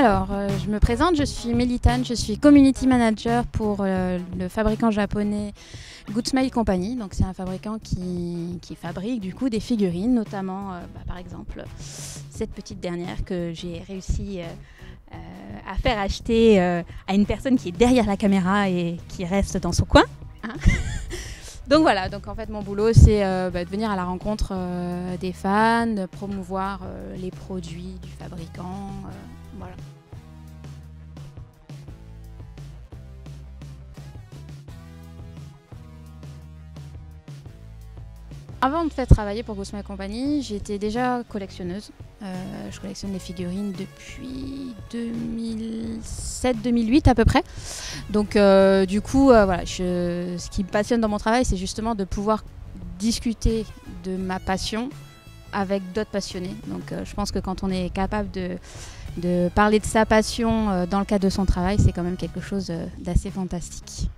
Alors, je me présente, je suis Mélitane, je suis Community Manager pour le fabricant japonais Good Smile Company. Donc, c'est un fabricant qui fabrique du coup des figurines, notamment par exemple cette petite dernière que j'ai réussi à faire acheter à une personne qui est derrière la caméra et qui reste dans son coin. Hein. Donc voilà, donc en fait mon boulot c'est de venir à la rencontre des fans, de promouvoir les produits du fabricant, voilà. Avant de faire travailler pour Good Smile Company, j'étais déjà collectionneuse. Je collectionne les figurines depuis 2007-2008 à peu près. Donc du coup, voilà, ce qui me passionne dans mon travail, c'est justement de pouvoir discuter de ma passion avec d'autres passionnés. Donc je pense que quand on est capable de parler de sa passion dans le cadre de son travail, c'est quand même quelque chose d'assez fantastique.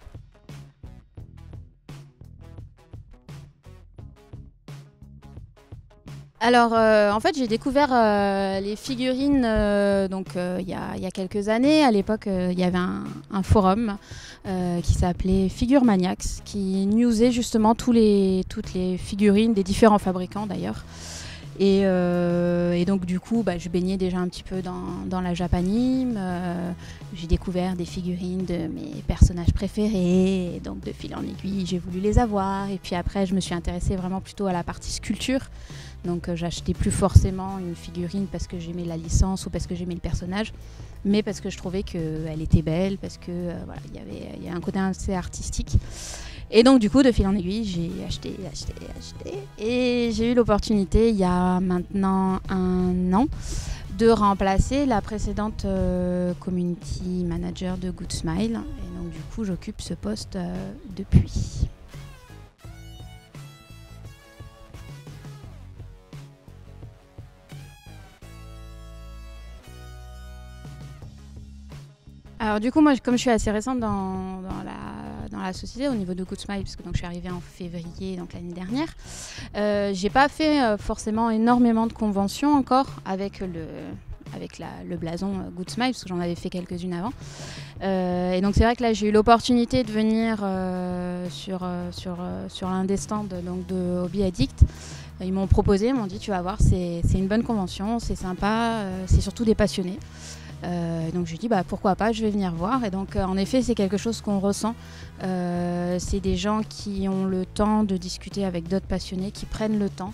Alors en fait j'ai découvert les figurines il y a quelques années. À l'époque il y avait un forum qui s'appelait Figure Maniacs qui newsait justement toutes les figurines des différents fabricants d'ailleurs. Et donc du coup je baignais déjà un petit peu dans la japanime. J'ai découvert des figurines de mes personnages préférés, et donc de fil en aiguille j'ai voulu les avoir. Et puis après je me suis intéressée vraiment plutôt à la partie sculpture. Donc j'achetais plus forcément une figurine parce que j'aimais la licence ou parce que j'aimais le personnage, mais parce que je trouvais qu'elle était belle, parce que voilà, il y a un côté assez artistique. Et donc du coup, de fil en aiguille, j'ai acheté. Et j'ai eu l'opportunité, il y a maintenant 1 an, de remplacer la précédente community manager de Good Smile. Et donc du coup, j'occupe ce poste depuis. Alors du coup, moi, comme je suis assez récente dans la société au niveau de Good Smile, parce que donc, je suis arrivée en février l'année dernière, j'ai pas fait forcément énormément de conventions encore avec le blason Good Smile, parce que j'en avais fait quelques-unes avant. Et donc c'est vrai que là, j'ai eu l'opportunité de venir sur l'un des stands donc, de Hobby Addict. Ils m'ont proposé, ils m'ont dit tu vas voir, c'est une bonne convention, c'est sympa, c'est surtout des passionnés. Donc je lui dis pourquoi pas, je vais venir voir. Et donc en effet c'est quelque chose qu'on ressent, c'est des gens qui ont le temps de discuter avec d'autres passionnés, qui prennent le temps.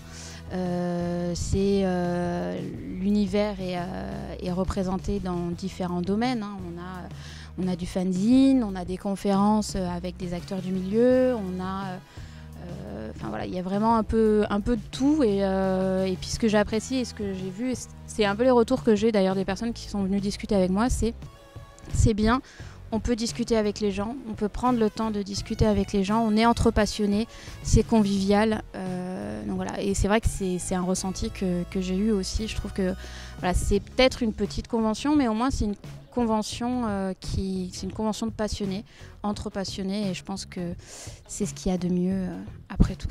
L'univers est représenté dans différents domaines, hein. On a du fanzine, on a des conférences avec des acteurs du milieu, on a enfin voilà, il y a vraiment un peu de tout, et puis ce que j'apprécie et ce que j'ai vu, c'est un peu les retours que j'ai d'ailleurs des personnes qui sont venues discuter avec moi, c'est bien, on peut discuter avec les gens, on peut prendre le temps de discuter avec les gens, on est entre passionnés, c'est convivial, donc voilà. Et c'est vrai que c'est un ressenti que j'ai eu aussi. Je trouve que voilà, c'est peut-être une petite convention, mais au moins c'est une convention c'est une convention de passionnés, entre passionnés, et je pense que c'est ce qu'il y a de mieux après tout.